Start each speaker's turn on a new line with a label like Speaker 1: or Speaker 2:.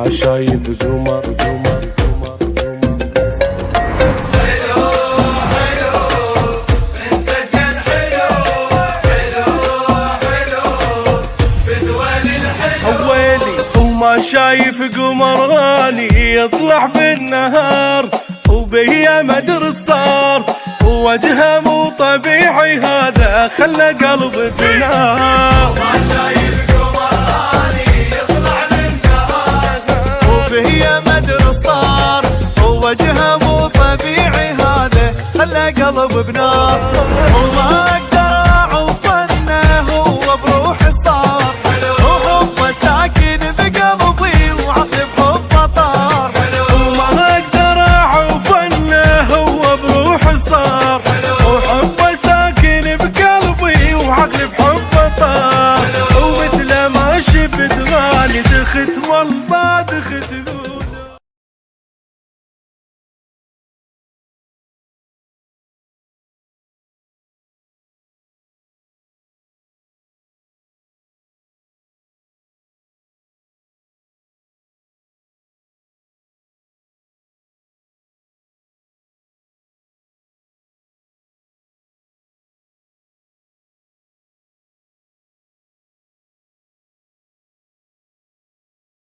Speaker 1: وما شايف قمر. وما شايف قمر غالي يطلع بالنهار وبيه مدر صار ووجهه مو طبيعي هذا خلى قلبي بنار. وما شايف قمر غالي يطلع بالنهار وبيه مدر صار ووجهه مو طبيعي هذا خلى قلبي بنار. وما اقدر اعوف انه هو بروحي صار وحبه ساكن بقلبي وعقلي بحبه طار. وما اقدر اعوف انه هو بروحي صار وحبه ساكن بقلبي وعقلي بحبه طار. ومثل ما شفت غالي دخت والله دخت